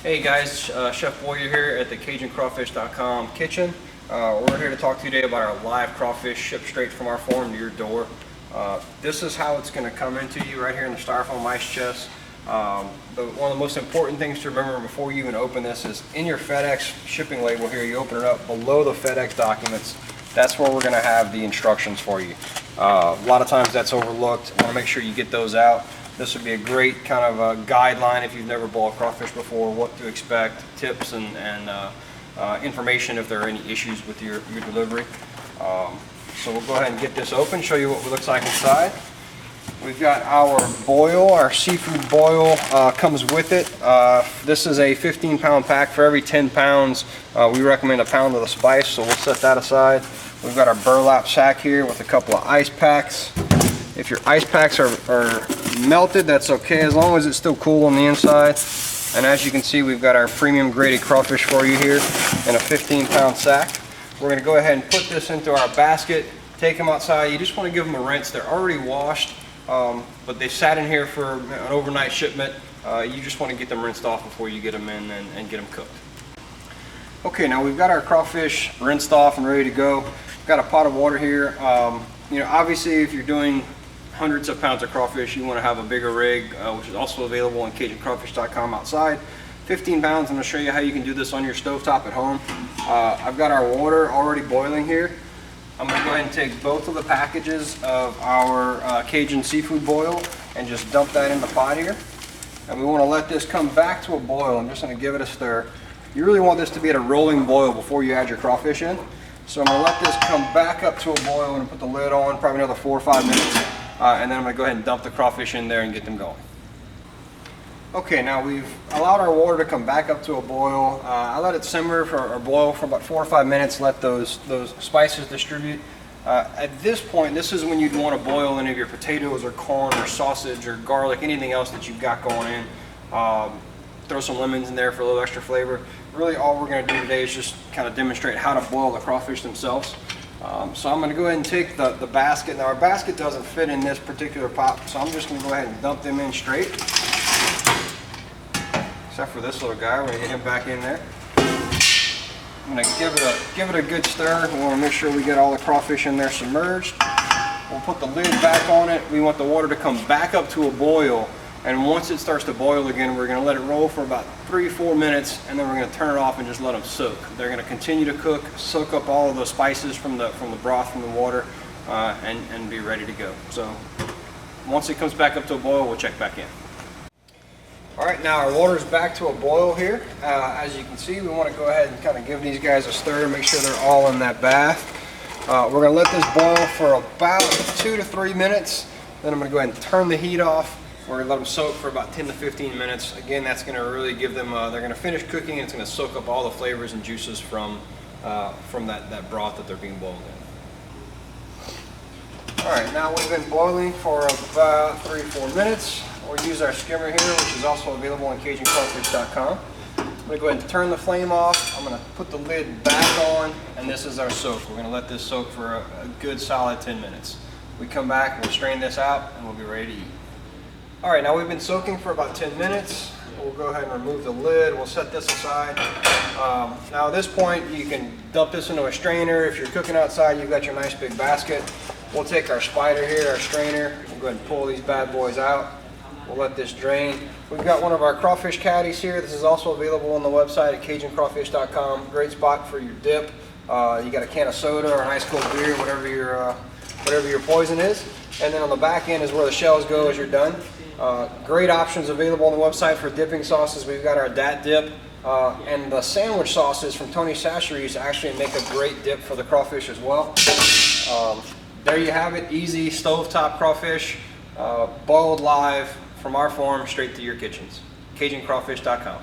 Hey guys, Chef Boyer here at the CajunCrawfish.com kitchen. We're here to talk to you today about our live crawfish shipped straight from our farm to your door. This is how it's going to come into you right here in the styrofoam ice chest. One of the most important things to remember before you even open this is in your FedEx shipping label here, you open it up below the FedEx documents. That's where we're going to have the instructions for you. A lot of times that's overlooked. I want to make sure you get those out. This would be a great kind of a guideline if you've never bought crawfish before, what to expect, tips and information if there are any issues with your delivery. So we'll go ahead and get this open, show you what it looks like inside. We've got our boil, our seafood boil comes with it. This is a 15-pound pack. For every 10 pounds, we recommend a pound of the spice, so we'll set that aside. We've got our burlap sack here with a couple of ice packs. If your ice packs are melted, that's okay, as long as it's still cool on the inside. And as you can see, we've got our premium graded crawfish for you here in a 15-pound sack. We're going to go ahead and put this into our basket, take them outside. You just want to give them a rinse. They're already washed, but they sat in here for an overnight shipment. You just want to get them rinsed off before you get them in and get them cooked. Okay, now we've got our crawfish rinsed off and ready to go. We've got a pot of water here. You know, obviously if you're doing hundreds of pounds of crawfish, you want to have a bigger rig, which is also available on CajunCrawfish.com outside. 15 pounds, I'm going to show you how you can do this on your stovetop at home. I've got our water already boiling here. I'm going to go ahead and take both of the packages of our Cajun seafood boil and just dump that in the pot here. And we want to let this come back to a boil. I'm just going to give it a stir. You really want this to be at a rolling boil before you add your crawfish in. So I'm going to let this come back up to a boil and put the lid on, probably another 4 or 5 minutes. And then I'm going to go ahead and dump the crawfish in there and get them going. Okay, now we've allowed our water to come back up to a boil. I let it simmer or boil for about 4 or 5 minutes, let those spices distribute. At this point, this is when you'd want to boil any of your potatoes or corn or sausage or garlic, anything else that you've got going in. Throw some lemons in there for a little extra flavor. Really all we're going to do today is just kind of demonstrate how to boil the crawfish themselves. So I'm going to go ahead and take the basket. Now our basket doesn't fit in this particular pot, so I'm just going to go ahead and dump them in straight. Except for this little guy, we're going to get him back in there. I'm going to give it a good stir. We want to make sure we get all the crawfish in there submerged. We'll put the lid back on it. We want the water to come back up to a boil. And once it starts to boil again, we're going to let it roll for about 3 or 4 minutes, and then we're going to turn it off and just let them soak. They're going to continue to cook, soak up all of the spices from the broth, from the water, and be ready to go. So once it comes back up to a boil, we'll check back in. All right, now our water's back to a boil here. As you can see, we want to go ahead and kind of give these guys a stir, make sure they're all in that bath. We're going to let this boil for about 2 to 3 minutes. Then I'm going to go ahead and turn the heat off. We're going to let them soak for about 10 to 15 minutes. Again, that's going to really give them, they're going to finish cooking, and it's going to soak up all the flavors and juices from that broth that they're being boiled in. All right, now we've been boiling for about 3 or 4 minutes. We'll use our skimmer here, which is also available on CajunCrawfish.com. I'm going to go ahead and turn the flame off. I'm going to put the lid back on, and this is our soak. We're going to let this soak for a good solid 10 minutes. We come back, we'll strain this out, and we'll be ready to eat. All right, now we've been soaking for about 10 minutes. We'll go ahead and remove the lid. We'll set this aside. Now at this point, you can dump this into a strainer. If you're cooking outside, you've got your nice big basket. We'll take our spider here, our strainer. We'll go ahead and pull these bad boys out. We'll let this drain. We've got one of our crawfish caddies here. This is also available on the website at CajunCrawfish.com. Great spot for your dip. You got a can of soda or an ice cold beer, whatever your poison is. And then on the back end is where the shells go as you're done. Great options available on the website for dipping sauces. We've got our dat dip and the sandwich sauces from Tony Chachere's actually make a great dip for the crawfish as well. There you have it, easy stovetop crawfish, boiled live from our farm straight to your kitchens. CajunCrawfish.com.